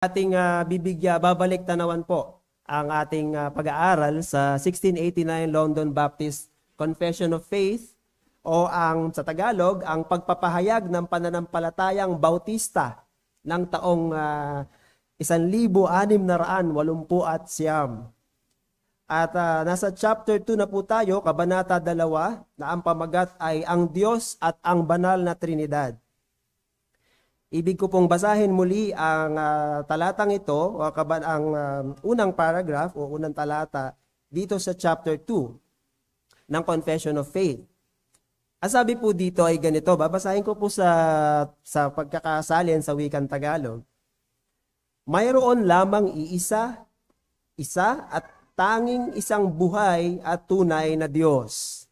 Ating babalik tanawan po ang ating pag-aaral sa 1689 London Baptist Confession of Faith o ang sa Tagalog, ang pagpapahayag ng pananampalatayang Bautista ng taong 1689. At nasa chapter 2 na po tayo, kabanata 2, na ang pamagat ay ang Diyos at ang Banal na Trinidad. Ibig ko pong basahin muli ang talatang ito, o ang unang paragraph o unang talata dito sa chapter 2 ng Confession of Faith. Ang sabi po dito ay ganito, babasahin ko po sa pagkakasalin sa wikang Tagalog. Mayroon lamang isa at tanging isang buhay at tunay na Diyos.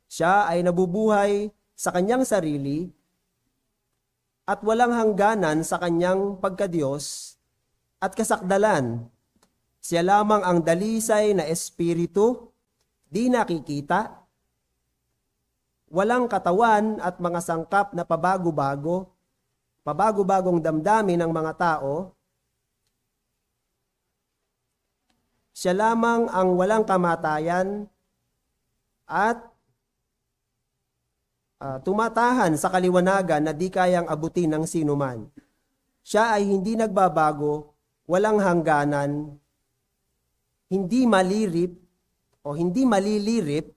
Siya ay nabubuhay sa kanyang sarili at walang hangganan sa kanyang pagkadiyos at kasakdalan. Siya lamang ang dalisay na espiritu, di nakikita, walang katawan at mga sangkap na pabagubagong damdamin ng mga tao. Siya lamang ang walang kamatayan at tumatahan sa kaliwanagan na di kayang abutin ng sinuman. Siya ay hindi nagbabago, walang hangganan, hindi malirip o hindi malilirip,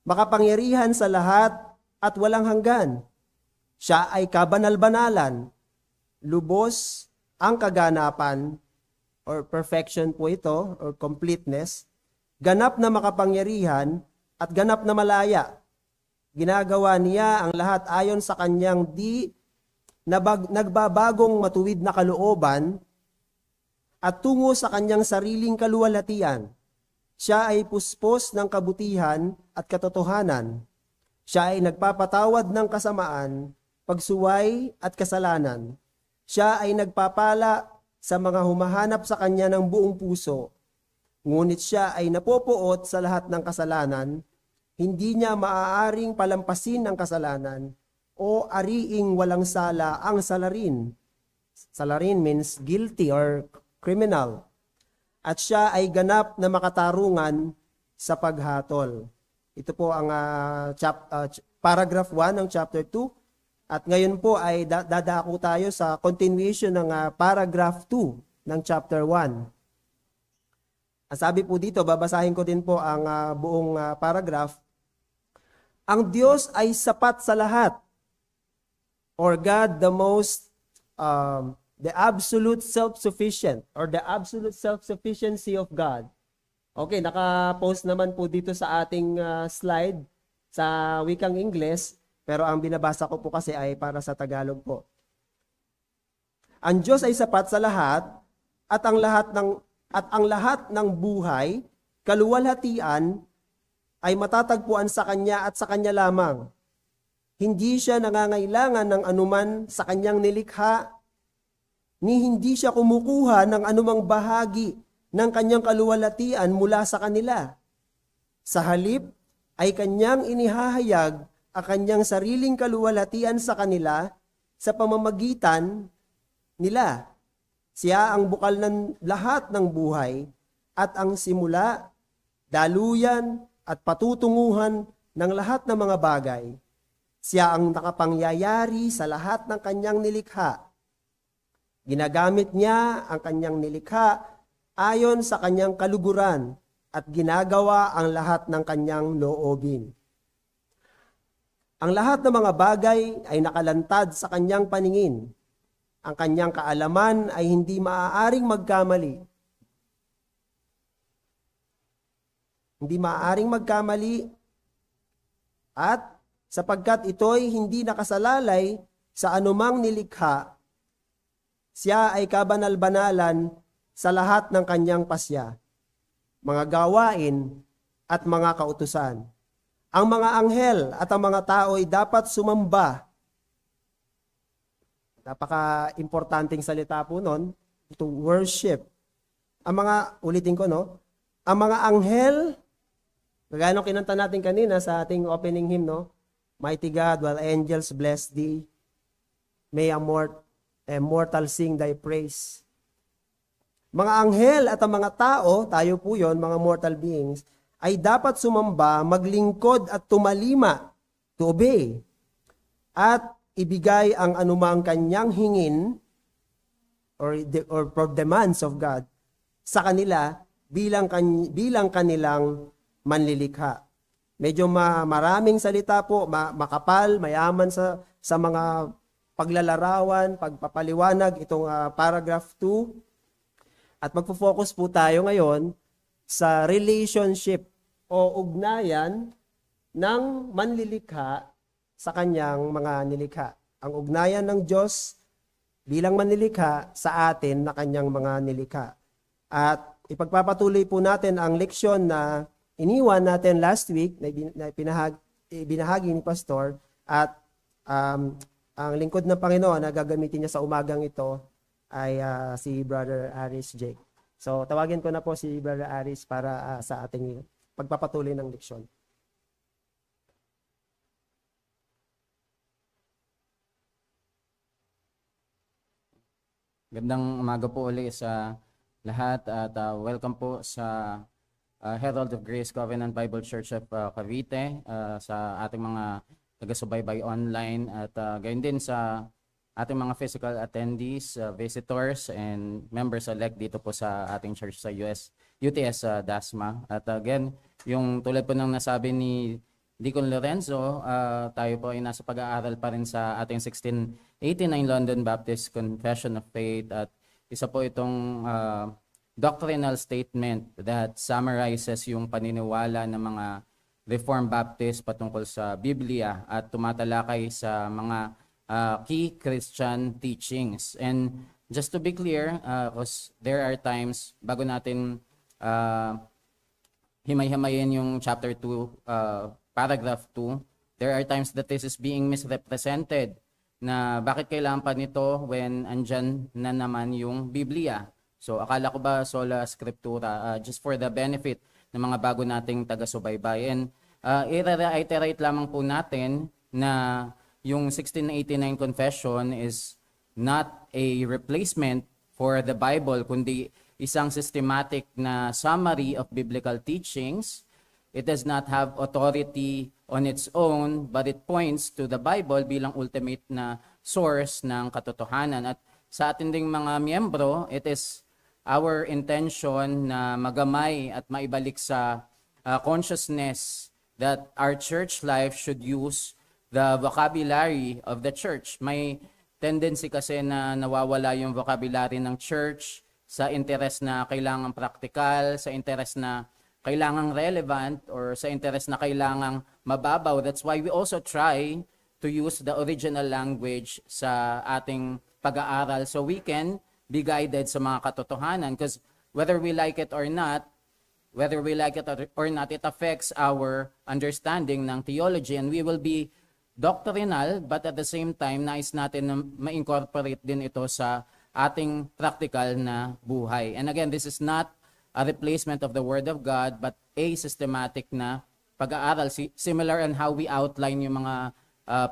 makapangyarihan sa lahat at walang hanggan. Siya ay kabanal-banalan, lubos ang kaganapan or perfection po ito or completeness, ganap na makapangyarihan at ganap na malaya. Ginagawa niya ang lahat ayon sa kanyang di nagbabagong matuwid na kalooban at tungo sa kanyang sariling kaluwalhatian. Siya ay puspos ng kabutihan at katotohanan. Siya ay nagpapatawad ng kasamaan, pagsuway at kasalanan. Siya ay nagpapala sa mga humahanap sa kanya ng buong puso. Ngunit siya ay napopoot sa lahat ng kasalanan. Hindi niya maaaring palampasin ang kasalanan o ariing walang sala ang salarin. Salarin means guilty or criminal. At siya ay ganap na makatarungan sa paghatol. Ito po ang paragraph 1 ng chapter 2. At ngayon po ay dadako tayo sa continuation ng paragraph 2 ng chapter 1. Ang sabi po dito, babasahin ko din po ang buong paragraph. Ang Diyos ay sapat sa lahat, or God the absolute self-sufficient, or the absolute self-sufficiency of God. Okay, naka-post naman po dito sa ating slide sa wikang Ingles, pero ang binabasa ko po kasi ay para sa Tagalog po. Ang Diyos ay sapat sa lahat, at ang lahat ng buhay, kaluwalhatian, ay matatagpuan sa Kanya at sa Kanya lamang. Hindi siya nangangailangan ng anuman sa Kanyang nilikha, ni hindi siya kumukuha ng anumang bahagi ng Kanyang kaluwalhatian mula sa kanila. Sa halip, ay Kanyang inihahayag ang Kanyang sariling kaluwalhatian sa kanila sa pamamagitan nila. Siya ang bukal ng lahat ng buhay at ang simula, daluyan, at patutunguhan ng lahat ng mga bagay. Siya ang nakapangyayari sa lahat ng kanyang nilikha. Ginagamit niya ang kanyang nilikha ayon sa kanyang kaluguran at ginagawa ang lahat ng kanyang loobin. Ang lahat ng mga bagay ay nakalantad sa kanyang paningin. Ang kanyang kaalaman ay hindi maaaring magkamali. Hindi maaaring magkamali at sapagkat ito'y hindi nakasalalay sa anumang nilikha, siya ay kabanal-banalan sa lahat ng kanyang pasya, mga gawain at mga kautusan. Ang mga anghel at ang mga tao ay dapat sumamba. Napaka-importanting salita po nun, to worship. Ulitin ko, no? Ang mga anghel, kagaya nung kinanta natin kanina sa ating opening hymn, no? Mighty God, while angels bless thee, may a mortal sing thy praise. Mga anghel at ang mga tao, tayo po yon, mga mortal beings, ay dapat sumamba, maglingkod at tumalima, to obey, at ibigay ang anumang kanyang hingin or for demands of God sa kanila bilang kanilang manlilikha. Medyo maraming salita po, makapal, mayaman sa mga paglalarawan, pagpapaliwanag itong paragraph 2. At magfo-focus po tayo ngayon sa relationship o ugnayan ng manlilikha sa kanyang mga nilikha. Ang ugnayan ng Diyos bilang manlilikha sa atin na kanyang mga nilikha. At ipagpapatuloy po natin ang leksyon na iniwan natin last week na binahagi ni Pastor, at ang lingkod ng Panginoon na gagamitin niya sa umagang ito ay si Brother Aris Jake. So tawagin ko na po si Brother Aris para sa ating pagpapatuloy ng leksyon. Gandang umaga po ulit sa lahat at welcome po sa Herald of Grace Covenant Bible Church of Cavite, sa ating mga taga-subaybay online at gayon din sa ating mga physical attendees, visitors, and members-elect dito po sa ating church sa UTS Dasma. At again, yung tulad po ng nasabi ni Deacon Lorenzo, tayo po ay nasa pag-aaral pa rin sa ating 1689 London Baptist Confession of Faith, at isa po itong doctrinal statement that summarizes yung paniniwala ng mga Reformed Baptist patungkol sa Biblia at tumatalakay sa mga key Christian teachings. And just to be clear, because there are times, bago natin himay-himayin yung chapter 2, paragraph 2, there are times that this is being misrepresented, na bakit kailangan pa nito when andyan na naman yung Biblia. So akala ko ba sola scriptura, just for the benefit ng mga bago nating taga-subaybay. And i-reiterate lamang po natin na yung 1689 Confession is not a replacement for the Bible, kundi isang systematic na summary of biblical teachings. It does not have authority on its own, but it points to the Bible bilang ultimate na source ng katotohanan. At sa ating ding mga miyembro, it is our intention na magamay at maibalik sa consciousness that our church life should use the vocabulary of the church. May tendency kasi na nawawala yung vocabulary ng church sa interest na kailangang practical, sa interest na kailangang relevant, or sa interest na kailangang mababaw. That's why we also try to use the original language sa ating pag-aaral so we can be guided sa mga katotohanan. Because whether we like it or not, it affects our understanding ng theology, and we will be doctrinal, but at the same time, nais natin na ma-incorporate din ito sa ating practical na buhay. And again, this is not a replacement of the Word of God, but a systematic na pag-aaral, similar on how we outline yung mga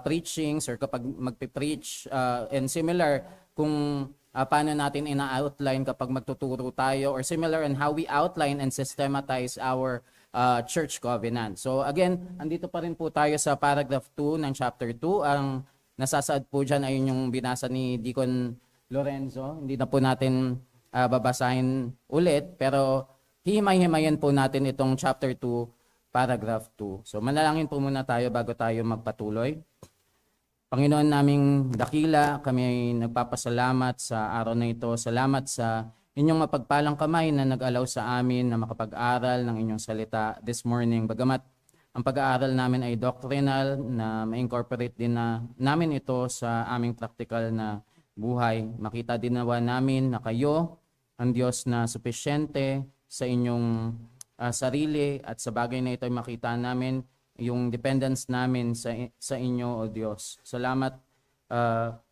preachings or kapag magpipreach, and similar kung paano natin ina-outline kapag magtuturo tayo, or similar on how we outline and systematize our church covenant. So again, andito pa rin po tayo sa paragraph 2 ng chapter 2. Ang nasasaad po dyan ay yung binasa ni Deacon Lorenzo. Hindi na po natin babasahin ulit, pero hihimay-himayan po natin itong chapter 2, paragraph 2. So manalangin po muna tayo bago tayo magpatuloy. Panginoon naming dakila, kami ay nagpapasalamat sa araw na ito. Salamat sa inyong mapagpalang kamay na nag-allow sa amin na makapag-aral ng inyong salita this morning. Bagamat ang pag-aaral namin ay doctrinal, na ma-incorporate din na namin ito sa aming practical na buhay. Makita din nawa namin na kayo, ang Diyos na supisyente sa inyong sarili, at sa bagay na ito ay makita namin yung dependence namin sa inyo, O Diyos. Salamat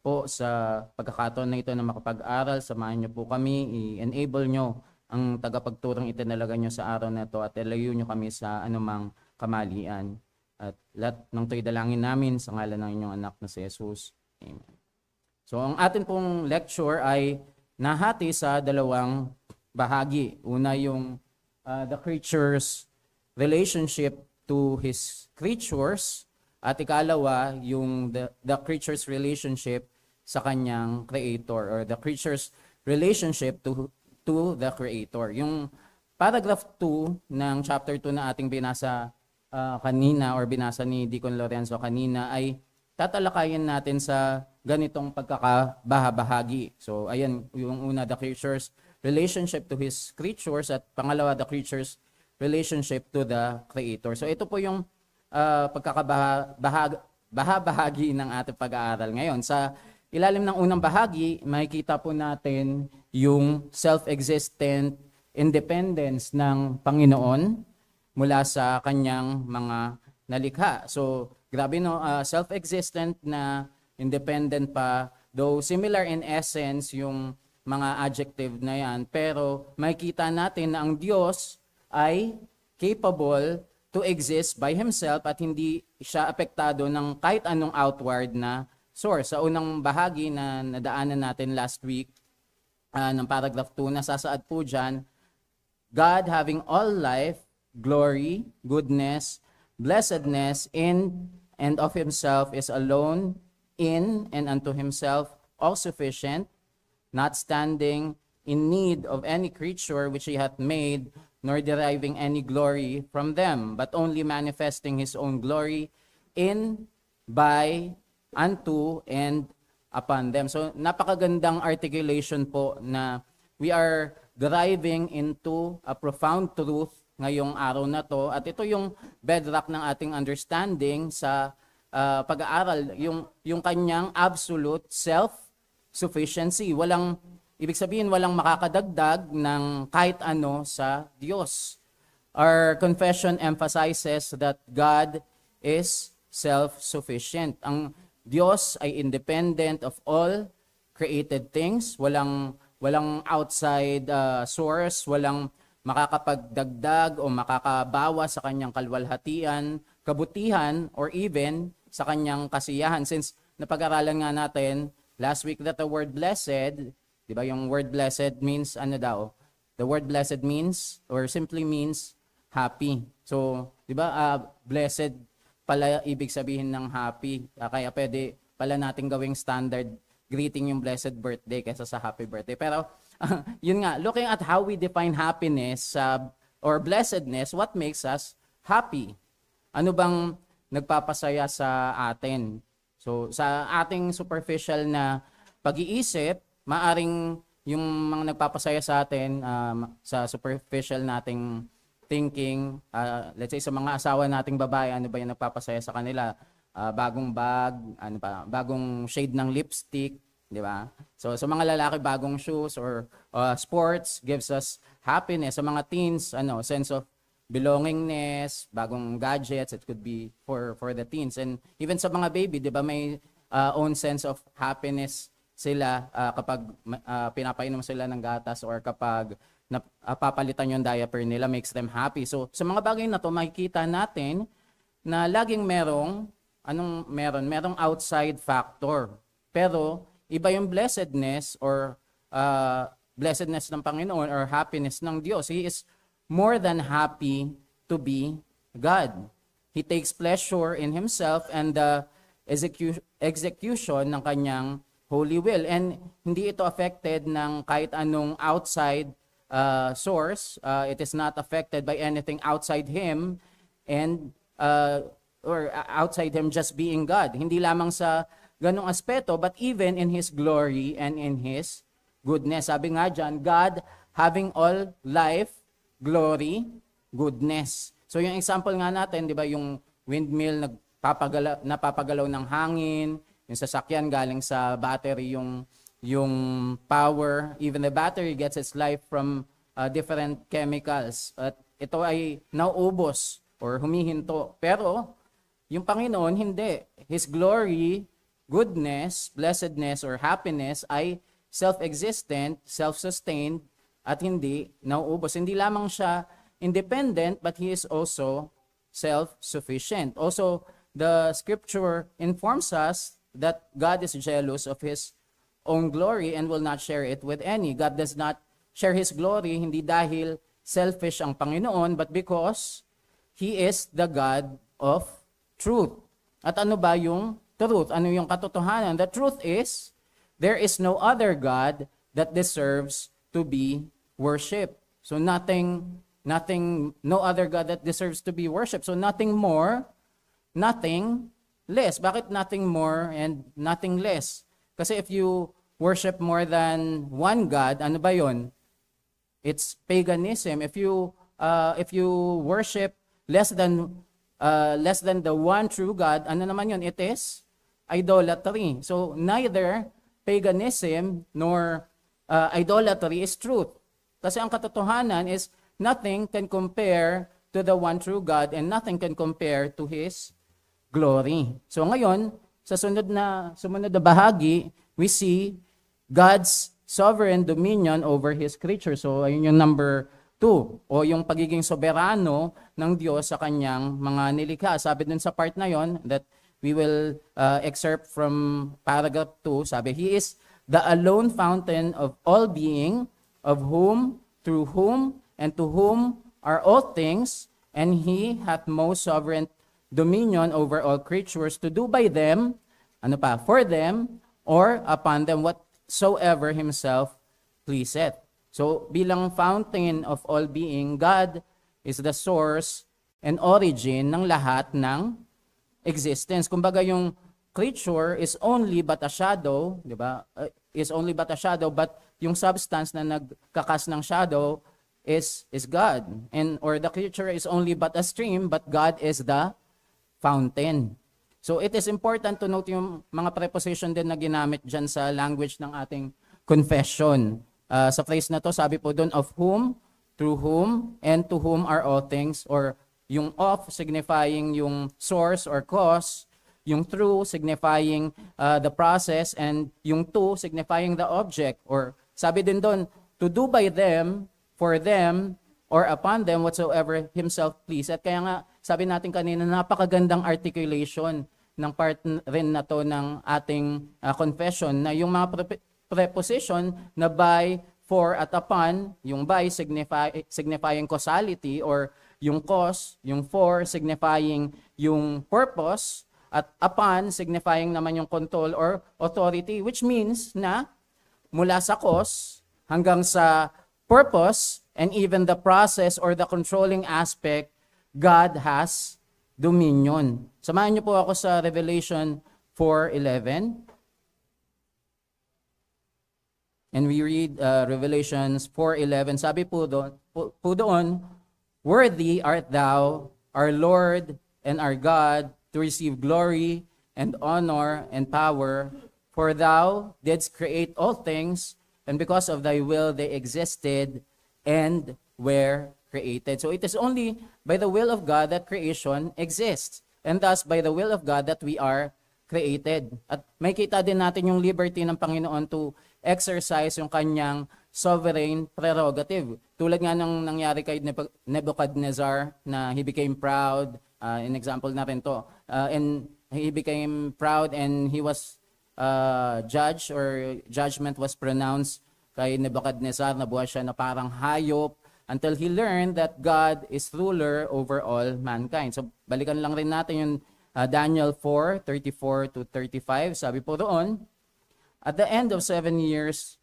po sa pagkakataon na ito na makapag-aral. Samahan niyo po kami, i-enable niyo ang tagapagturong itinalaga niyo sa araw na ito, at ilayo niyo kami sa anumang kamalian. At lahat ng ito'y dalangin namin sa ngalan ng inyong anak na si Jesus. Amen. So ang atin pong lecture ay nahati sa dalawang bahagi. Una yung the creature's relationship to his creatures, at ikalawa yung the creature's relationship sa kanyang creator, or the creature's relationship to the creator. Yung paragraph 2 ng chapter 2 na ating binasa kanina, or binasa ni Deacon Lorenzo kanina, ay tatalakayin natin sa ganitong pagkakabahabahagi. So ayan, yung una, the creature's relationship to his creatures, at pangalawa, the creature's relationship to the creator. So ito po yung pagkakabahabahagi ng ating pag-aaral ngayon. Sa ilalim ng unang bahagi, makikita po natin yung self-existent independence ng Panginoon mula sa kanyang mga nalikha. So, grabe no, self-existent na independent pa, though similar in essence yung mga adjective na yan, pero makikita natin na ang Diyos ay capable to exist by Himself at hindi siya apektado ng kahit anong outward na source. Sa unang bahagi na nadaanan natin last week, ng paragraph 2, nasasaad po dyan, God having all life, glory, goodness, blessedness in and of Himself, is alone in and unto Himself all sufficient, not standing in need of any creature which He hath made, nor deriving any glory from them, but only manifesting His own glory in, by, unto, and upon them. So napakagandang articulation po na we are driving into a profound truth ngayong araw na to, at ito yung bedrock ng ating understanding sa pag-aaral, yung kanyang absolute self-sufficiency. Ibig sabihin, walang makakadagdag ng kahit ano sa Diyos. Our confession emphasizes that God is self-sufficient. Ang Diyos ay independent of all created things. Walang outside source, walang makakapagdagdag o makakabawa sa kanyang kalwalhatian, kabutihan, or even sa kanyang kasiyahan. Since napag-aralan nga natin last week that the word blessed, di ba, yung word blessed means ano daw? The word blessed means, or simply means, happy. So, di ba, blessed pala ibig sabihin ng happy. Kaya pwede pala natin gawing standard greeting yung blessed birthday kaysa sa happy birthday. Pero, yun nga, looking at how we define happiness or blessedness, what makes us happy? Ano bang nagpapasaya sa atin? So, sa ating superficial na pag-iisip, maaring yung mga nagpapasaya sa atin sa superficial nating thinking, let's say sa mga asawa nating babae, ano ba yung nagpapasaya sa kanila? Bagong bag, ano pa, bagong shade ng lipstick, di ba? So sa mga lalaki, bagong shoes or sports gives us happiness. Sa mga teens, sense of belongingness, bagong gadgets, it could be for the teens. And even sa mga baby, di ba, may own sense of happiness sila kapag pinapainom sila ng gatas, or kapag papalitan yung diaper nila, makes them happy. So sa mga bagay na to, makikita natin na laging merong outside factor. Pero iba yung blessedness or blessedness ng Panginoon or happiness ng Diyos. He is more than happy to be God. He takes pleasure in Himself and the execution ng kanyang holy will. And hindi ito affected ng kahit anong outside source. It is not affected by anything outside Him and or outside Him just being God. Hindi lamang sa ganong aspeto, but even in His glory and in His goodness. Sabi nga dyan, God having all life, glory, goodness. So yung example nga natin, di ba, yung windmill napapagalaw ng hangin, yung sasakyan galing sa battery, yung power, even the battery gets its life from different chemicals. At ito ay nauubos or humihinto. Pero yung Panginoon, hindi. His glory, goodness, blessedness, or happiness ay self-existent, self-sustained, at hindi nauubos. Hindi lamang siya independent, but He is also self-sufficient. Also, the Scripture informs us that God is jealous of His own glory and will not share it with any. God does not share His glory, hindi dahil selfish ang Panginoon, but because He is the God of truth. At ano ba yung truth? Ano yung katotohanan? The truth is, there is no other God that deserves to be worshipped. So no other God that deserves to be worshipped. So nothing more, nothing less. Bakit nothing more and nothing less? Kasi if you worship more than one God, ano ba yon? It's paganism. If you worship less than the one true God, ano naman yon? It is idolatry. So neither paganism nor idolatry is truth. Kasi ang katotohanan is nothing can compare to the one true God and nothing can compare to His glory. So ngayon, sa sumunod na bahagi, we see God's sovereign dominion over His creature. So ayun yung number 2, o yung pagiging soberano ng Diyos sa kanyang mga nilikha. Sabi dun sa part na yon that we will excerpt from paragraph 2, sabi, He is the alone fountain of all being, of whom, through whom, and to whom are all things, and He hath most sovereign dominion over all creatures to do by them, for them, or upon them whatsoever Himself pleaseth. So, bilang fountain of all being, God is the source and origin ng lahat ng existence. Kumbaga yung creature is only but a shadow, di ba? Is only but a shadow, but yung substance na nagkakas ng shadow is God. Or the creature is only but a stream, but God is the fountain. So it is important to note yung mga preposition din na ginamit dyan sa language ng ating confession. Sa phrase na to, sabi po doon, of whom, through whom, and to whom are all things, or yung of signifying yung source or cause, yung through signifying the process, and yung to signifying the object. Or sabi din doon, to do by them, for them, or upon them whatsoever Himself please. At kaya nga, sabi natin kanina, napakagandang articulation ng part rin na to ng ating confession, na yung mga preposition na by, for, at upon, yung by signifying causality, or yung cause, yung for signifying yung purpose, at upon signifying naman yung control or authority, which means na mula sa cause hanggang sa purpose and even the process or the controlling aspect, God has dominion. Samahan niyo po ako sa Revelation 4:11. And we read Revelations 4:11. Sabi po doon, worthy art thou, our Lord and our God, to receive glory and honor and power, for thou didst create all things, and because of thy will they existed and were created. So it is only by the will of God that creation exists, and thus by the will of God that we are created. At may kita din natin yung liberty ng Panginoon to exercise yung kanyang sovereign prerogative. Tulad nga ng nangyari kay Nebuchadnezzar na he became proud, in example na rin to, and he became proud and he was judged, or judgment was pronounced kay Nebuchadnezzar, nabuhay siya na parang hayop until he learned that God is ruler over all mankind. So balikan lang rin natin yung Daniel 4:34-35. Sabi po doon, at the end of 7 years,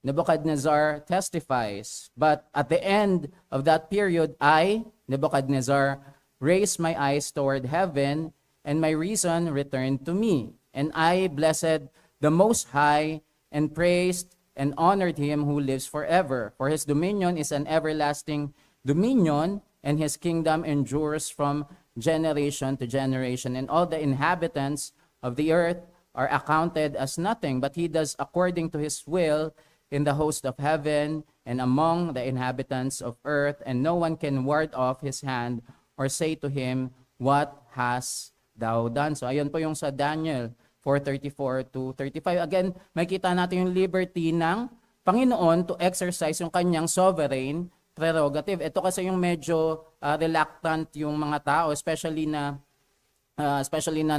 Nebuchadnezzar testifies, but at the end of that period, I, Nebuchadnezzar, raised my eyes toward heaven, and my reason returned to me. And I blessed the Most High, and praised and honored Him who lives forever. For His dominion is an everlasting dominion, and His kingdom endures from generation to generation. And all the inhabitants of the earth are accounted as nothing, but He does according to His will in the host of heaven and among the inhabitants of earth, and no one can ward off His hand or say to Him, what hast thou done? So ayun po yung sa Daniel 4:34-35. Again, makita natin yung liberty ng Panginoon to exercise yung kanyang sovereign prerogative. Ito kasi yung medyo reluctant yung mga tao, especially na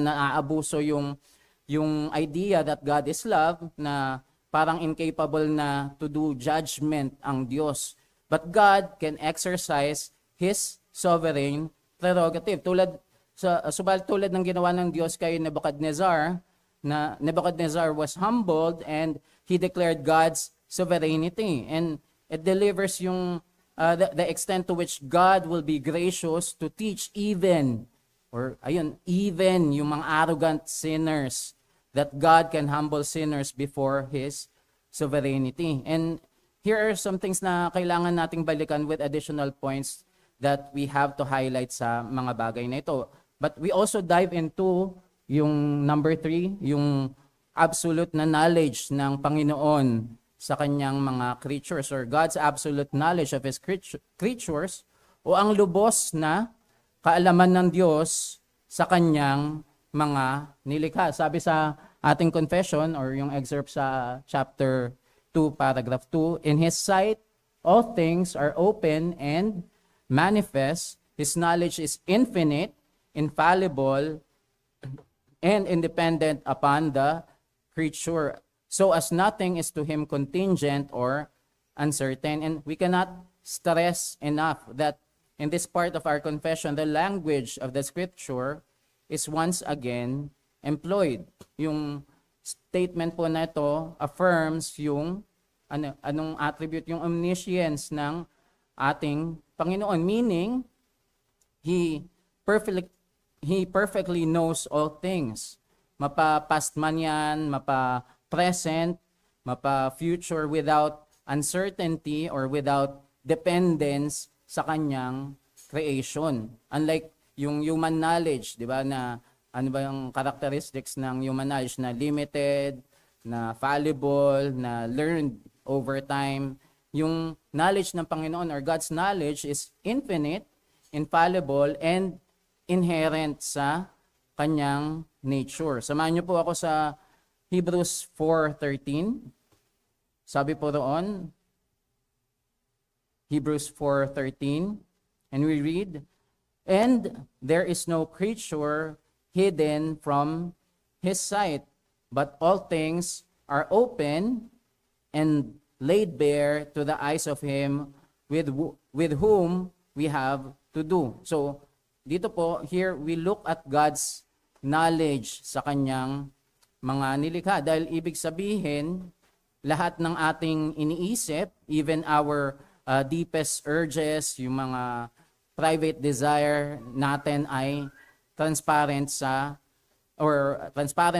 naaabuso yung idea that God is love, na parang incapable na to do judgment ang Diyos. But God can exercise His sovereign prerogative. Tulad ng ginawa ng Diyos kay Nebuchadnezzar, na Nebuchadnezzar was humbled and he declared God's sovereignty. And it delivers yung the extent to which God will be gracious to teach even yung mga arrogant sinners, that God can humble sinners before His sovereignty. And here are some things na kailangan nating balikan with additional points that we have to highlight sa mga bagay na ito. But we also dive into yung number 3, yung absolute na knowledge ng Panginoon sa kanyang mga creatures, or God's absolute knowledge of His creatures, o ang lubos na kaalaman ng Diyos sa kanyang mga nilikha. Sabi sa ating confession or yung excerpt sa chapter 2, paragraph 2, in His sight, all things are open and manifest. His knowledge is infinite, infallible, and independent upon the creature, so as nothing is to Him contingent or uncertain. And we cannot stress enough that in this part of our confession, the language of the Scripture is once again employed. Yung statement po na ito affirms yung anong attribute, yung omniscience ng ating Panginoon, meaning He perfectly knows all things. Mapa-past man yan, mapa-present, mapa-future, without uncertainty or without dependence sa kanyang creation. Unlike yung human knowledge, di ba, na ano ba yung characteristics ng human knowledge, na limited, na fallible, na learned over time. Yung knowledge ng Panginoon or God's knowledge is infinite, infallible, and inherent sa kanyang nature. Samahan niyo po ako sa Hebrews 4:13. Sabi po roon, Hebrews 4:13, and we read, "And there is no creature hidden from His sight, but all things are open and laid bare to the eyes of Him with whom we have to do." So, dito po, here we look at God's knowledge sa kanyang mga nilikha. Dahil ibig sabihin, lahat ng ating iniisip, even our deepest urges, yung mga private desire natin ay transparent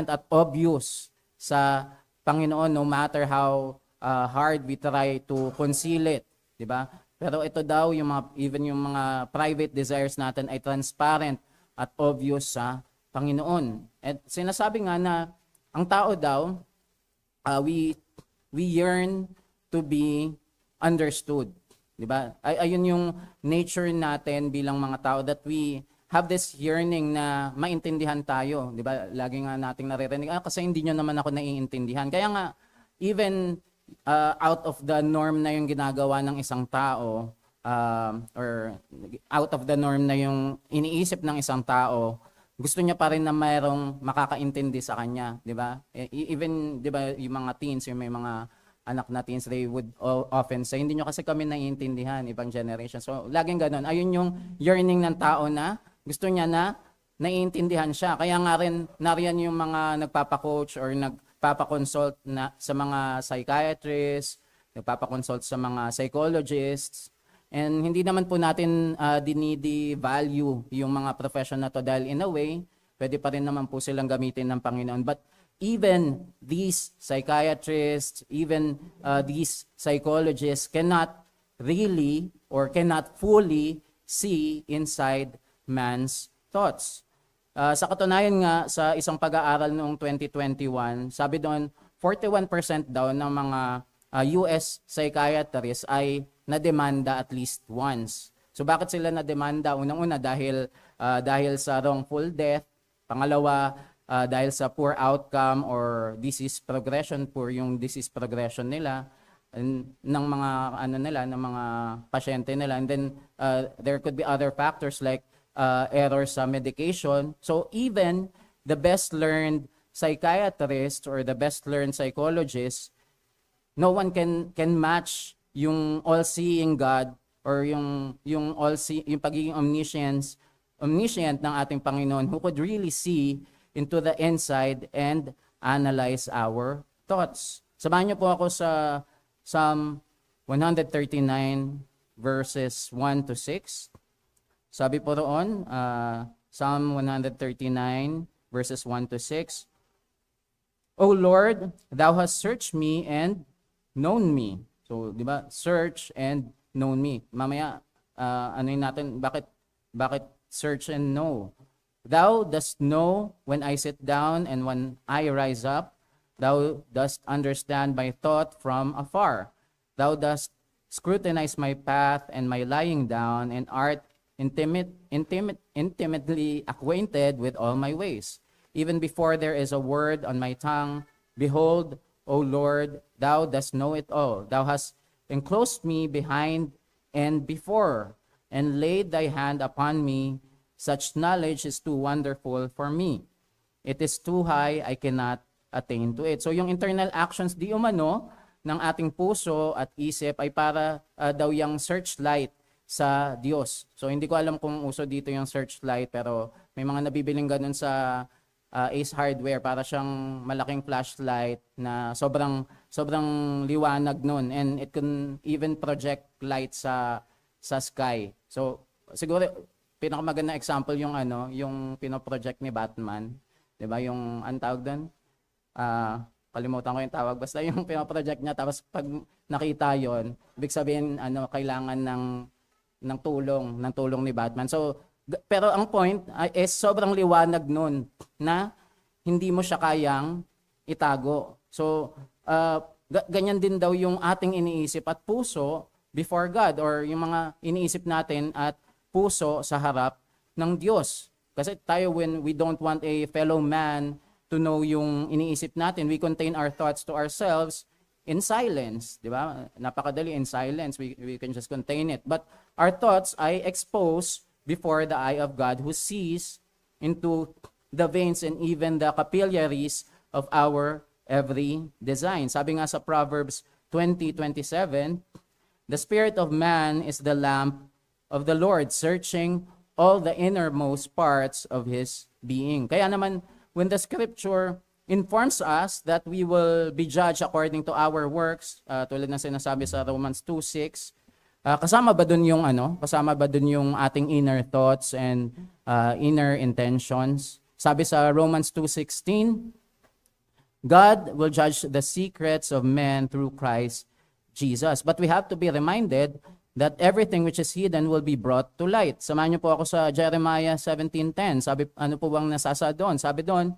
at obvious sa Panginoon, no matter how hard we try to conceal it, di ba? Pero ito daw, even yung mga private desires natin ay transparent at obvious sa Panginoon. At sinasabi nga na ang tao daw, we yearn to be understood. Di ba? Ayun yung nature natin bilang mga tao, that we have this yearning na maintindihan tayo. Di ba? Lagi nga nating naririnig, kasi hindi nyo naman ako naiintindihan. Kaya nga, even out of the norm na yung ginagawa ng isang tao, or out of the norm na yung iniisip ng isang tao, gusto niya pa rin na mayroong makakaintindi sa kanya, di ba? Even, di ba, yung mga teens, yung may mga anak na teens, they would often say, hindi nyo kasi kami naiintindihan, ibang generation. So, laging ganun. Ayun yung yearning ng tao na gusto niya na naiintindihan siya. Kaya nga rin, nariyan yung mga nagpapacoach or nagpapaconsult na sa mga psychiatrists, nagpapaconsult sa mga psychologists. And hindi naman po natin dinidi-value yung mga profession na to, dahil in a way, pwede pa rin naman po silang gamitin ng Panginoon. But even these psychiatrists, even these psychologists cannot really or cannot fully see inside man's thoughts. Sa katunayan nga, sa isang pag-aaral noong 2021, sabi doon, 41% daw ng mga US psychiatrists ay na-demanda at least once. So bakit sila na-demanda? Unang-una dahil sa wrongful death, pangalawa dahil sa poor outcome or disease progression, poor yung disease progression nila ng mga ng mga pasyente nila, and then there could be other factors like errors sa medication. So even the best learned psychiatrist or the best learned psychologist no one can match yung all-seeing God or yung yung pagiging omniscient ng ating Panginoon, who could really see into the inside and analyze our thoughts. Samahan niyo po ako sa Psalm 139 verses 1 to 6. Sabi po roon, Psalm 139 verses 1 to 6. O Lord, thou hast searched me and known me. So, di ba? Search and known me. Mamaya, anuin natin, bakit search and know? Thou dost know when I sit down and when I rise up. Thou dost understand my thought from afar. Thou dost scrutinize my path and my lying down, and art intimately acquainted with all my ways. Even before there is a word on my tongue, behold, O Lord, thou dost know it all. Thou hast enclosed me behind and before, and laid thy hand upon me. Such knowledge is too wonderful for me. It is too high, I cannot attain to it. So yung internal actions di umano ng ating puso at isip ay para daw yung searchlight sa Diyos. So hindi ko alam kung uso dito yung searchlight, pero may mga nabibiling ganun sa Ace Hardware, para siyang malaking flashlight na sobrang liwanag nun, and it can even project light sa sky. So siguro pinakamagandang example yung yung pinoproject ni Batman, 'di ba? Yung ang tawag doon, kalimutan ko yung tawag, basta yung pinoproject niya, tapos pag nakita yon, ibig sabihin kailangan ng tulong ni Batman. So pero ang point is sobrang liwanag nun na hindi mo siya kayang itago. So ganyan din daw yung ating iniisip at puso before God, or yung mga iniisip natin at puso sa harap ng Diyos. Kasi tayo, when we don't want a fellow man to know yung iniisip natin, we contain our thoughts to ourselves in silence, di ba? Napakadali, in silence, we can just contain it. But our thoughts ay exposed before the eye of God, who sees into the veins and even the capillaries of our every design. Sabi nga sa Proverbs 20:27, the spirit of man is the lamp of the Lord, searching all the innermost parts of his being. Kaya naman, when the scripture informs us that we will be judged according to our works, tulad ng sinasabi sa Romans 2:6, kasama ba dun yung yung ating inner thoughts and inner intentions? Sabi sa Romans 2:16, God will judge the secrets of men through Christ Jesus. But we have to be reminded that everything which is hidden will be brought to light. Samahan niyo po ako sa Jeremiah 17:10. Sabi, ano po bang nasasa doon? Sabi doon,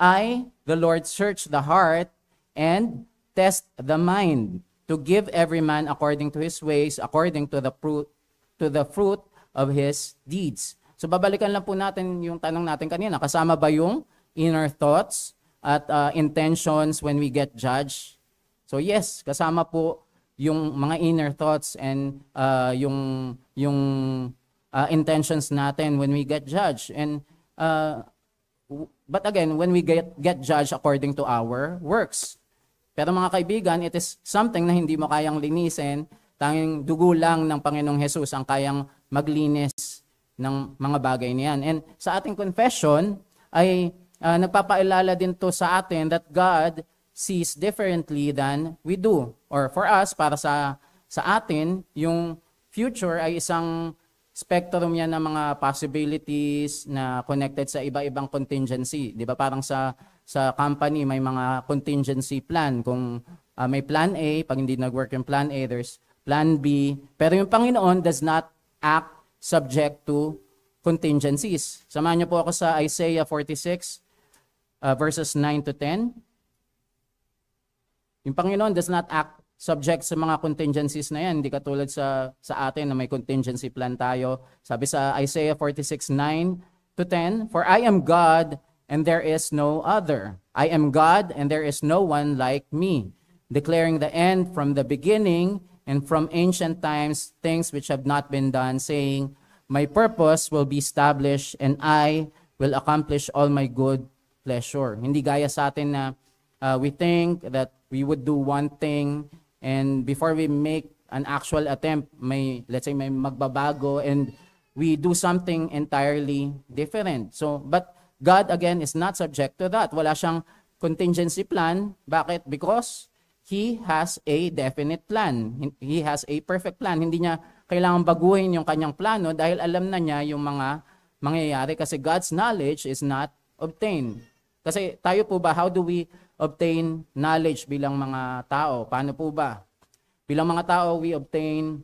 I, the Lord, search the heart and test the mind, to give every man according to his ways, according to the fruit of his deeds. So babalikan lang po natin yung tanong natin kanina, kasama ba yung inner thoughts at intentions when we get judged? So yes, kasama po yung mga inner thoughts and yung intentions natin when we get judged. And but again, when we get judged according to our works. Pero mga kaibigan, it is something na hindi mo kayang linisin. Tanging dugo lang ng Panginoong Hesus ang kayang maglinis ng mga bagay niyan. And sa ating confession ay nagpapaalala din to sa atin that God sees differently than we do. Or for us, para sa atin, yung future ay isang spectrum yan ng mga possibilities na connected sa iba-ibang contingency. Di ba? Parang sa company, may mga contingency plan. Kung may plan A, pag hindi nag-work yung plan A, there's plan B. Pero yung Panginoon does not act subject to contingencies. Samahan niyo po ako sa Isaiah 46, verses 9 to 10. Yung Panginoon does not act subject sa mga contingencies na yan. Hindi katulad sa atin na may contingency plan tayo. Sabi sa Isaiah 46, 9 to 10, For I am God, and there is no other. I am God, and there is no one like me, declaring the end from the beginning, and from ancient times things which have not been done, saying, My purpose will be established, and I will accomplish all my good pleasure. Hindi gaya sa atin na we think that we would do one thing, and before we make an actual attempt, let's say may magbabago, and we do something entirely different. So, but God again is not subject to that. Wala siyang contingency plan. Bakit? Because He has a definite plan. He has a perfect plan. Hindi niya kailangan baguhin yung kanyang plano dahil alam na niya yung mga mangyayari kasi God's knowledge is not obtained. Kasi tayo po ba, how do we obtain knowledge bilang mga tao? Paano po ba? Bilang mga tao, we obtain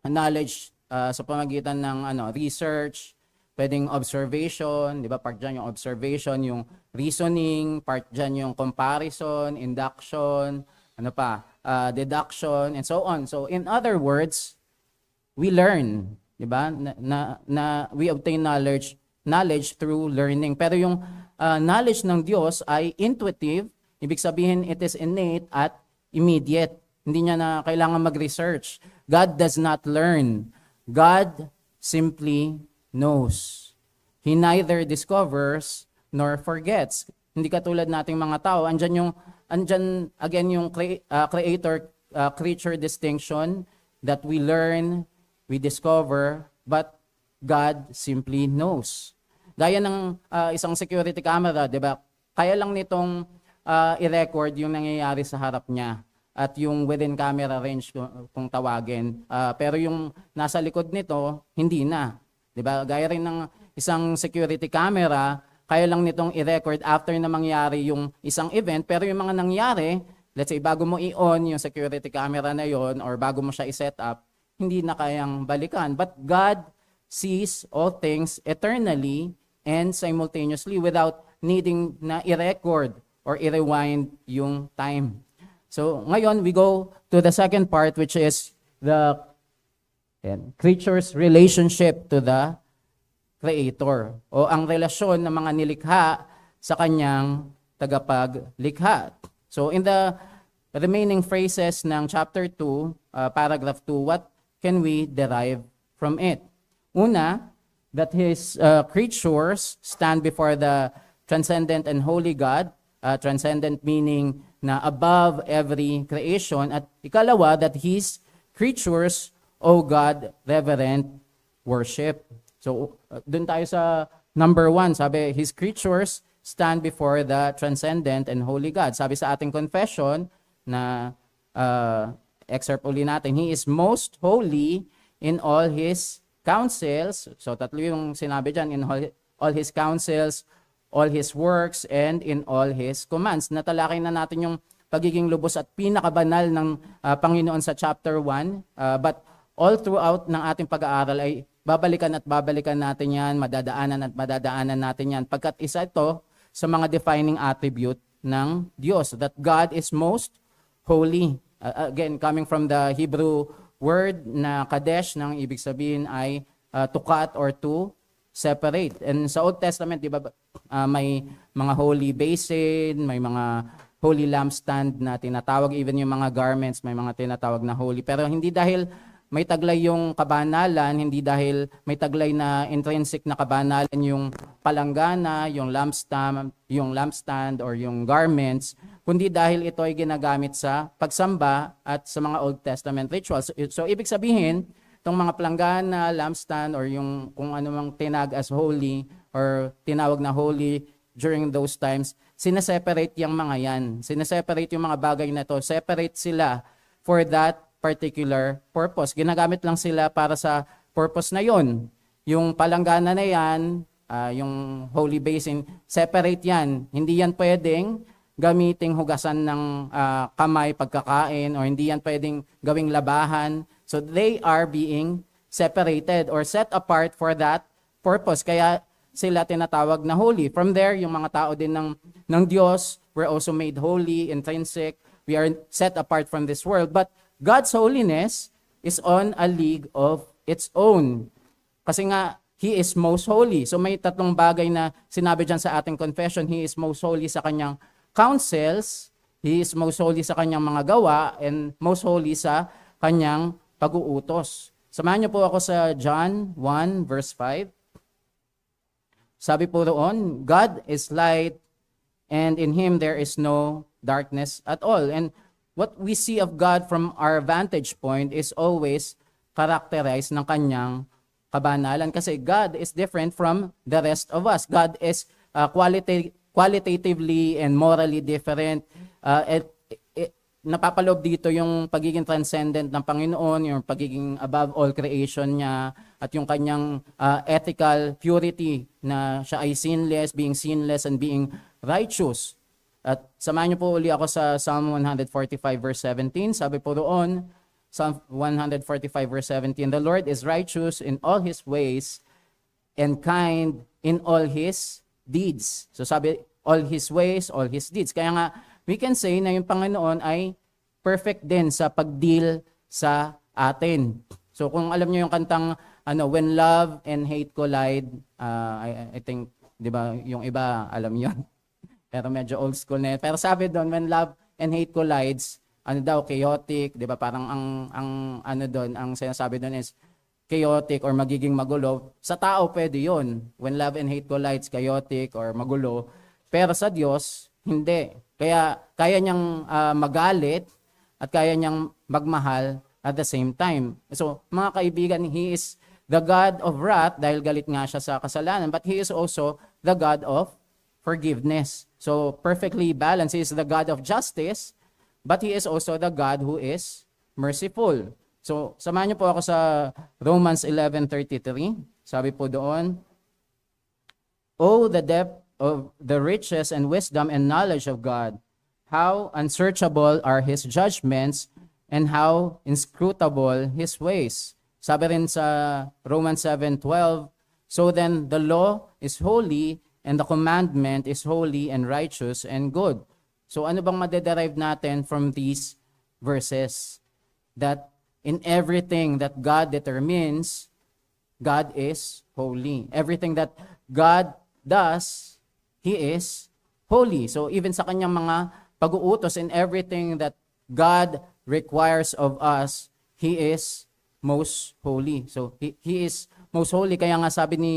knowledge sa pamagitan ng research, pwedeng observation, di ba? Part dyan yung observation, yung reasoning, part dyan yung comparison, induction, deduction, and so on. So in other words, we learn, di ba? We obtain knowledge through learning. Pero yung knowledge ng Diyos ay intuitive, ibig sabihin it is innate at immediate. Hindi niya na kailangan mag-research. God does not learn. God simply knows. He neither discovers nor forgets. Hindi katulad nating mga tao. Andyan again yung creator-creature distinction that we learn, we discover, but God simply knows. Gaya ng isang security camera, di ba? Kaya lang nitong i-record yung nangyayari sa harap niya at yung within camera range kung tawagin. Pero yung nasa likod nito, hindi na. Di ba? Gaya rin ng isang security camera, kaya lang nitong i-record after na mangyari yung isang event, pero yung mga nangyari, let's say bago mo i-on yung security camera na yon or bago mo siya i-set up, hindi na kayang balikan. But God sees all things eternally and simultaneously without needing na i-record or i-rewind yung time. So ngayon, we go to the second part, which is the creature's relationship to the Creator, o ang relasyon ng mga nilikha sa kanyang tagapaglikha. So in the remaining phrases ng chapter 2, paragraph 2, what can we derive from it? Una, that His creatures stand before the transcendent and holy God, transcendent meaning na above every creation, at ikalawa, that His creatures, O God, reverent worship. So, dun tayo sa number 1, sabi, His creatures stand before the transcendent and holy God. Sabi sa ating confession, na excerpt uli natin, He is most holy in all His counsels. So, tatlo yung sinabi dyan, in all His counsels, all His works, and in all His commands. Natalakay na natin yung pagiging lubos at pinakabanal ng Panginoon sa chapter 1, but all throughout ng ating pag-aaral ay babalikan at babalikan natin yan, madadaanan at madadaanan natin yan, pagkat isa ito sa mga defining attribute ng Diyos, that God is most holy. Again, coming from the Hebrew word na kadesh, nang ibig sabihin ay to cut or to separate. And sa Old Testament, di ba, may mga holy basin, may mga holy lampstand na tinatawag, even yung mga garments, may mga tinatawag na holy. Pero hindi dahil may taglay yung kabanalan, hindi dahil may taglay na intrinsic na kabanalan yung palanggana, yung lampstand or yung garments, kundi dahil ito ay ginagamit sa pagsamba at sa mga Old Testament rituals. So ibig sabihin, itong mga palanggana, lampstand, or yung kung ano mang tinag as holy or tinawag na holy during those times, sineseparate yung mga yan. Sineseparate yung mga bagay na ito. Separate sila for that particular purpose. Ginagamit lang sila para sa purpose na yon. Yung palanggana na yan, yung holy basin, separate yan. Hindi yan pwedeng gamiting hugasan ng kamay pagkakain, or hindi yan pwedeng gawing labahan. So they are being separated or set apart for that purpose. Kaya sila tinatawag na holy. From there, yung mga tao din ng Diyos were also made holy, intrinsic. We are set apart from this world. But God's holiness is on a league of its own. Kasi nga, He is most holy. So may tatlong bagay na sinabi dyan sa ating confession. He is most holy sa kanyang counsels, He is most holy sa kanyang mga gawa, and most holy sa kanyang pag-uutos. Samahan niyo po ako sa John 1 verse 5. Sabi po roon, God is light, and in Him there is no darkness at all. And what we see of God from our vantage point is always characterized ng kanyang kabanalan, kasi God is different from the rest of us. God is qualitatively and morally different. Napapaloob dito yung pagiging transcendent ng Panginoon, yung pagiging above all creation niya, at yung kanyang ethical purity na siya ay sinless and being righteous. At samahan niyo po uli ako sa Psalm 145 verse 17. Sabi po roon, Psalm 145 verse 17, "The Lord is righteous in all His ways and kind in all His deeds." So sabi, all His ways, all His deeds. Kaya nga, we can say na yung Panginoon ay perfect din sa pag-deal sa atin. So kung alam niyo yung kantang When Love and Hate Collide, I think, di ba, yung iba alam yon. Pero medyo old school na yun. Pero sabi doon, when love and hate collides, chaotic, di ba, parang ang sinasabi doon is chaotic or magiging magulo. Sa tao pwede yun. When love and hate collides, chaotic or magulo. Pero sa Diyos, hindi. Kaya kaya niyang magalit at kaya niyang magmahal at the same time. So, mga kaibigan, He is the God of wrath dahil galit nga siya sa kasalanan, but He is also the God of forgiveness. So, perfectly balanced. He is the God of justice, but He is also the God who is merciful. So, samahan niyo po ako sa Romans 11:33. Sabi po doon, "Oh, the depth of the riches and wisdom and knowledge of God, how unsearchable are His judgments and how inscrutable His ways." Sabi rin sa Romans 7:12, "So then the law is holy and the commandment is holy and righteous and good." So ano bang madederive natin from these verses? That in everything that God determines, God is holy. Everything that God does, He is holy. So even sa kanyang mga pag-uutos, in everything that God requires of us, He is most holy. So He is most holy. Kaya nga sabi ni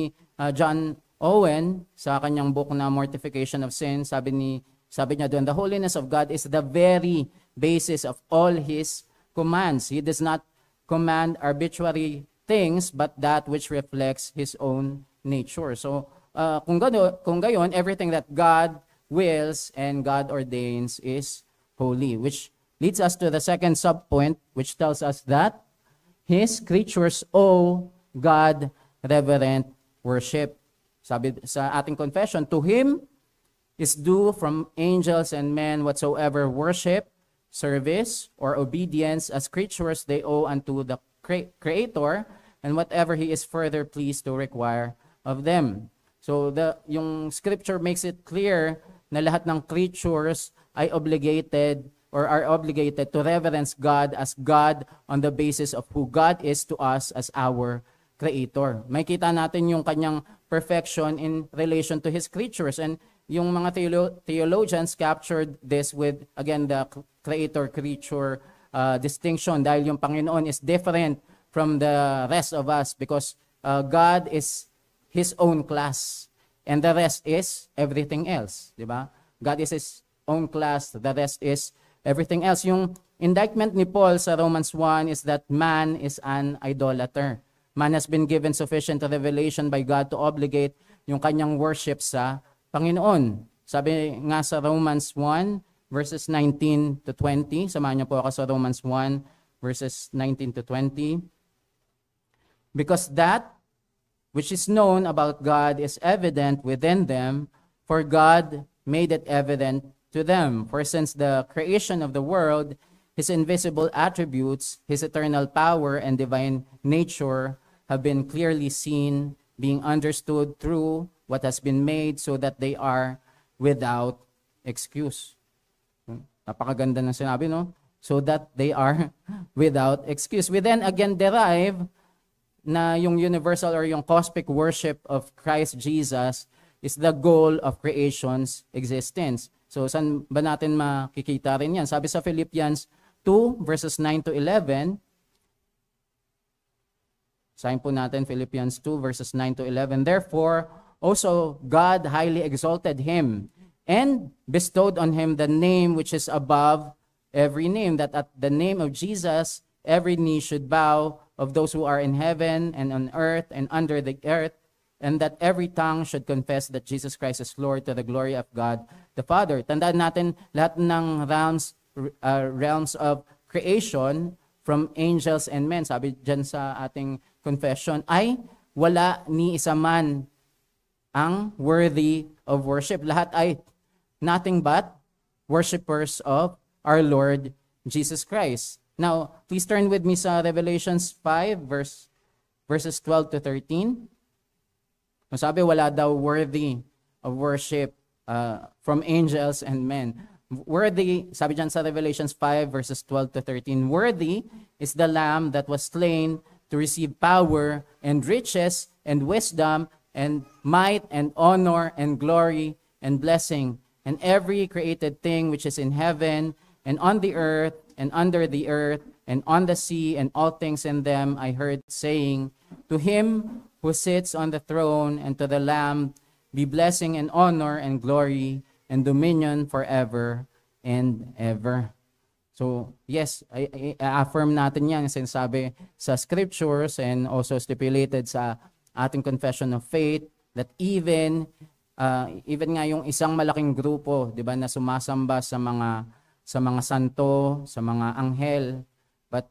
John Owen sa kanyang book na Mortification of Sin, sabi niya doon, "The holiness of God is the very basis of all His commands. He does not command arbitrary things, but that which reflects His own nature." So, kung gayon, everything that God wills and God ordains is holy, which leads us to the second subpoint, which tells us that His creatures owe God reverent worship. Sabi sa ating confession, "To Him is due from angels and men whatsoever worship, service, or obedience as creatures they owe unto the Creator, and whatever He is further pleased to require of them." So yung scripture makes it clear na lahat ng creatures ay obligated or are obligated to reverence God as God on the basis of who God is to us as our Creator. May kita natin yung kanyang perfection in relation to His creatures, and yung mga theologians captured this with, again, the creator-creature distinction, dahil yung Panginoon is different from the rest of us because God is His own class and the rest is everything else, di ba? God is His own class, the rest is everything else. Yung indictment ni Paul sa Romans 1 is that man is an idolater. Man has been given sufficient revelation by God to obligate yung kanyang worship sa Panginoon. Sabi nga sa Romans 1, verses 19 to 20. Samahan niyo po ako sa Romans 1, verses 19 to 20. "Because that which is known about God is evident within them, for God made it evident to them. For since the creation of the world, His invisible attributes, His eternal power and divine nature have been clearly seen, being understood through what has been made, so that they are without excuse." Napakaganda ng sinabi, no? So that they are without excuse. We then again derive na yung universal or yung cosmic worship of Christ Jesus is the goal of creation's existence. So saan ba natin makikita rin yan? Sabi sa Philippians 2 verses 9 to 11, sahin po natin Philippians 2 verses 9 to 11, "Therefore also God highly exalted Him and bestowed on him the name which is above every name, that at the name of Jesus every knee should bow, of those who are in heaven and on earth and under the earth, and that every tongue should confess that Jesus Christ is Lord, to the glory of God the Father. Tandaan natin, lahat ng realms of creation, from angels and men, sabi dyan sa ating confession, ay wala ni isa man ang worthy of worship. Lahat ay nothing but worshipers of our Lord Jesus Christ. Now, please turn with me sa Revelations 5, verses 12 to 13. Sabi, wala daw worthy of worship from angels and men. Worthy, sabi dyan sa Revelations 5, verses 12 to 13, worthy is the Lamb that was slain to receive power and riches and wisdom and might and honor and glory and blessing, and every created thing which is in heaven and on the earth and under the earth and on the sea and all things in them, I heard saying, to him who sits on the throne and to the Lamb be blessing and honor and glory and dominion forever and ever. So, yes, I-affirm natin yan, sinasabi sa scriptures and also stipulated sa ating confession of faith, that even nga yung isang malaking grupo, 'di ba, na sumasamba sa mga santo, sa mga anghel, but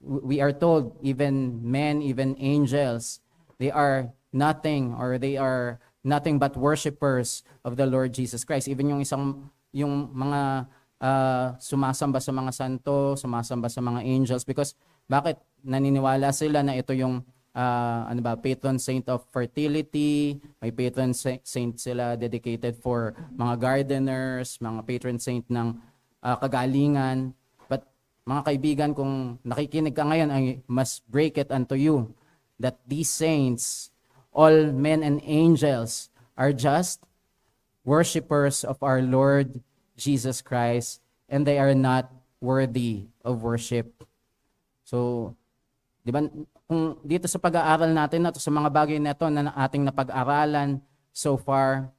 we are told even men, even angels, they are nothing, or they are nothing but worshipers of the Lord Jesus Christ. Even yung mga sumasamba sa mga santo, sumasamba sa mga angels, because bakit? Naniniwala sila na ito yung patron saint of fertility, may patron saint sila dedicated for mga gardeners, mga patron saint ng kagalingan. But mga kaibigan, kung nakikinig ka ngayon, I must break it unto you that these saints, all men and angels, are just worshipers of our Lord Jesus Christ, and they are not worthy of worship. So, di ba, kung dito sa pag-aaral natin na to, sa mga bagay na ito na ating napag-aralan so far,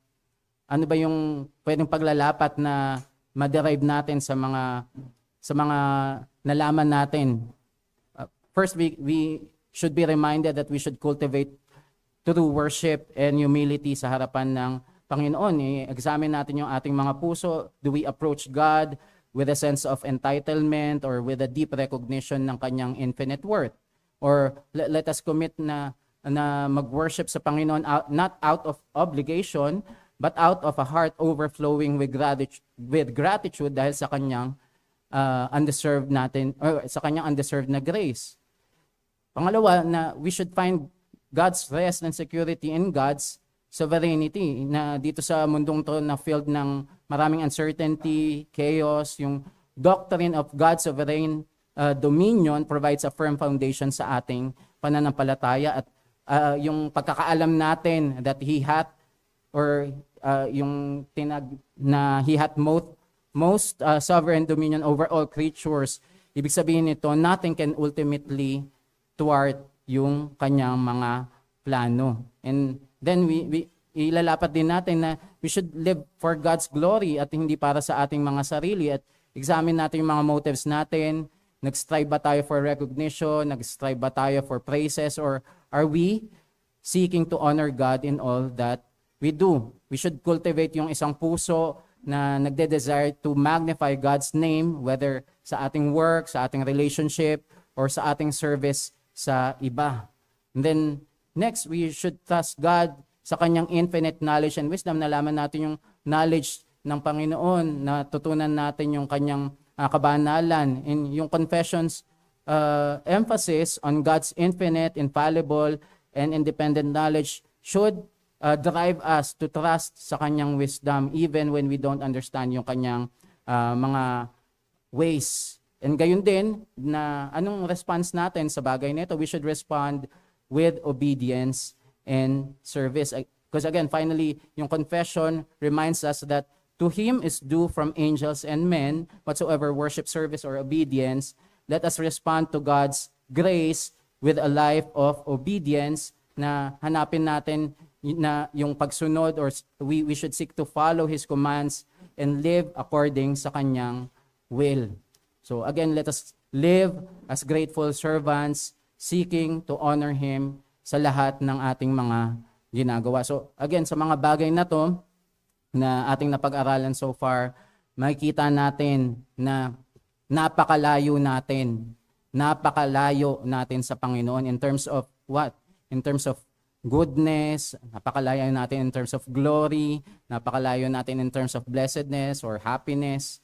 ano ba yung pwedeng paglalapat na ma-derive natin sa mga nalaman natin? First, we should be reminded that we should cultivate true worship and humility sa harapan ng Panginoon. I-examine natin yung ating mga puso. Do we approach God with a sense of entitlement or with a deep recognition ng kanyang infinite worth? Or let us commit na mag-worship sa Panginoon not out of obligation, but out of a heart overflowing with gratitude dahil sa kanyang undeserved na grace. Pangalawa, na we should find God's rest and security in God's sovereignty, na dito sa mundong to na filled ng maraming uncertainty, chaos, yung doctrine of God's sovereign dominion provides a firm foundation sa ating pananampalataya, at yung pagkakaalam natin that He hath, or yung tinag na He hath most sovereign dominion over all creatures. Ibig sabihin nito, nothing can ultimately thwart yung kanyang mga plano. And then we ilalapat din natin na we should live for God's glory at hindi para sa ating mga sarili, at examine natin yung mga motives natin. Nag-strive ba tayo for recognition? Nag-strive ba tayo for praises? Or are we seeking to honor God in all that we do? We should cultivate yung isang puso na nagde-desire to magnify God's name, whether sa ating work, sa ating relationship, or sa ating service sa iba. And then, next, we should trust God sa kanyang infinite knowledge and wisdom. Nalaman natin yung knowledge ng Panginoon, na tutunan natin yung kanyang kabanalan. In yung confession's emphasis on God's infinite, infallible, and independent knowledge should drive us to trust sa kanyang wisdom even when we don't understand yung kanyang mga ways. And gayon din, na anong response natin sa bagay nito? We should respond with obedience and service. Because again, finally, yung confession reminds us that to Him is due from angels and men whatsoever worship, service, or obedience. Let us respond to God's grace with a life of obedience, na hanapin natin na yung pagsunod, or we should seek to follow His commands and live according sa kanyang will. So again, let us live as grateful servants, seeking to honor Him sa lahat ng ating mga ginagawa. So again, sa mga bagay na to na ating napag-aralan so far, makikita natin na napakalayo natin sa Panginoon in terms of what? In terms of goodness, napakalayo natin in terms of glory, napakalayo natin in terms of blessedness or happiness,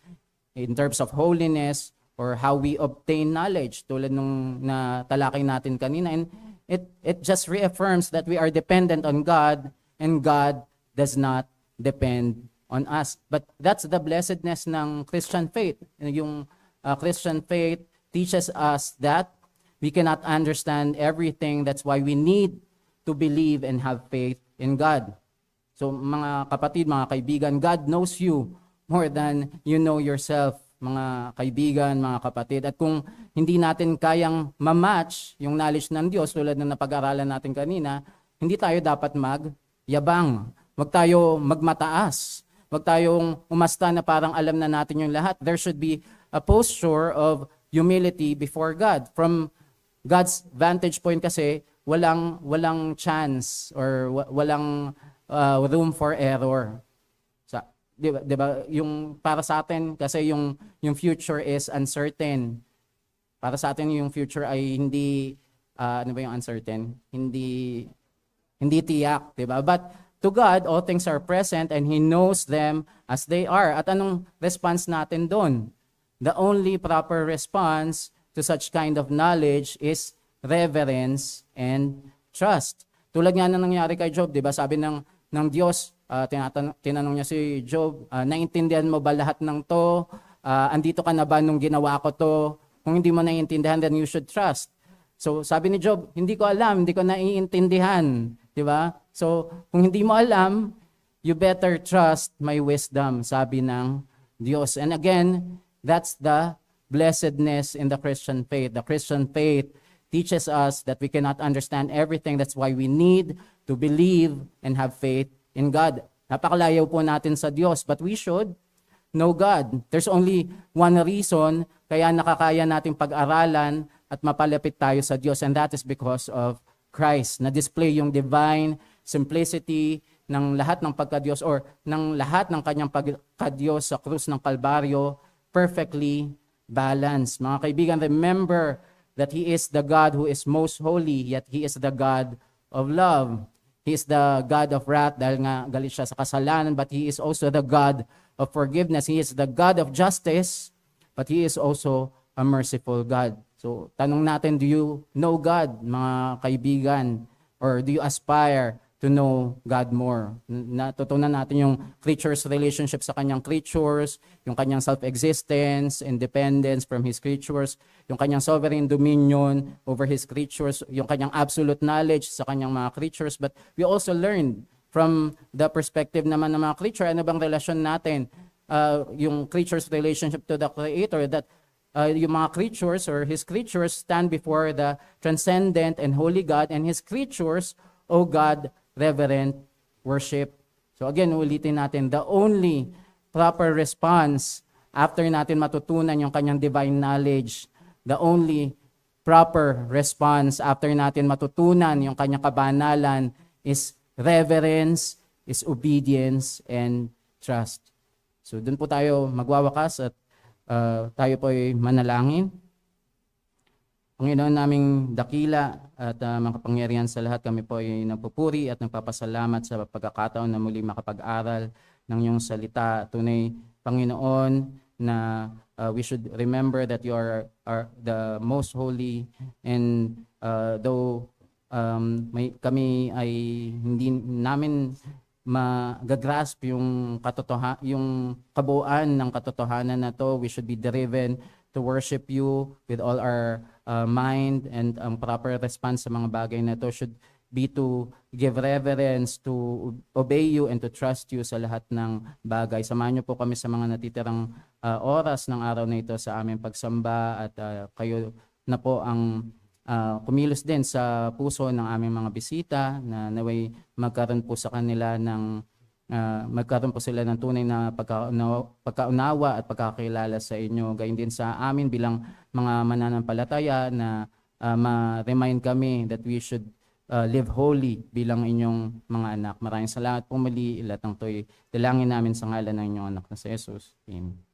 in terms of holiness, or how we obtain knowledge, tulad nung natalakay natin kanina. And it just reaffirms that we are dependent on God, and God does not depend on us. But that's the blessedness ng Christian faith. Yung Christian faith teaches us that we cannot understand everything. That's why we need to believe and have faith in God. So mga kapatid, mga kaibigan, God knows you more than you know yourself, mga kaibigan, mga kapatid. At kung hindi natin kayang ma-match yung knowledge ng Diyos, tulad ng napag-aralan natin kanina, hindi tayo dapat magyabang. Huwag tayo magmataas. Huwag tayong umasta na parang alam na natin yung lahat. There should be a posture of humility before God. From God's vantage point kasi, walang chance or walang room for error. Sa, di ba? Yung para sa atin kasi yung future is uncertain. Para sa atin yung future ay hindi ano ba yung uncertain? Hindi tiyak, di ba? But to God, all things are present and He knows them as they are. At anong response natin doon? The only proper response to such kind of knowledge is reverence and trust. Tulad nga na nangyari kay Job, di ba? Sabi ng Diyos, tinanong niya si Job, naintindihan mo ba lahat ng to? Andito ka na ba nung ginawa ko to? Kung hindi mo naiintindihan, then you should trust. So sabi ni Job, hindi ko alam, hindi ko naiintindihan. Di ba? So kung hindi mo alam, you better trust my wisdom, sabi ng Diyos. And again, that's the blessedness in the Christian faith. The Christian faith teaches us that we cannot understand everything. That's why we need to believe and have faith in God. Napakalayo po natin sa Diyos, but we should know God. There's only one reason kaya nakakaya nating pag-aralan at mapalapit tayo sa Diyos, and that is because of Christ. Na-display yung divine simplicity ng lahat ng pagka-Diyos or ng lahat ng kanyang pagka-Diyos sa krus ng Kalbaryo, perfectly balanced. Mga kaibigan, remember that He is the God who is most holy, yet He is the God of love. He is the God of wrath dahil nga galit siya sa kasalanan, but He is also the God of forgiveness. He is the God of justice, but He is also a merciful God. So, tanong natin, do you know God, mga kaibigan? Or do you aspire to know God more? Natutunan natin yung creature's relationship sa kanyang creatures, yung kanyang self-existence, independence from His creatures, yung kanyang sovereign dominion over His creatures, yung kanyang absolute knowledge sa kanyang mga creatures. But we also learned from the perspective naman ng mga creature, ano bang relasyon natin? Yung creature's relationship to the Creator, that yung mga creatures or His creatures stand before the transcendent and holy God, and His creatures, O God, reverent worship. So again, ulitin natin, the only proper response after natin matutunan yung kanyang divine knowledge, the only proper response after natin matutunan yung kanyang kabanalan is reverence, is obedience, and trust. So dun po tayo magwawakas at tayo po ay manalangin. Panginoon naming dakila at makapangyarihan sa lahat, kami po ay nagpupuri at nagpapasalamat sa pagkakataon na muli makapag-aral ng iyong salita. Tunay, Panginoon, na we should remember that you are the most holy, and though kami ay hindi namin magagrasp yung kabuuan ng katotohanan na to, we should be driven to worship you with all our mind, and ang proper response sa mga bagay na to should be to give reverence, to obey you, and to trust you sa lahat ng bagay. Samahan niyo po kami sa mga natitirang oras ng araw na ito sa aming pagsamba, at kayo na po ang kumilos din sa puso ng aming mga bisita na naway magkaroon po sa kanila ng magkaroon po sila ng tunay na pagkaunawa at pagkakilala sa inyo. Gayon din sa amin bilang mga mananampalataya na ma-remind kami that we should live holy bilang inyong mga anak. Maraming salamat po muli. Lahat ng to'y dalangin namin sa ngalan ng inyong anak na si Jesus. Amen.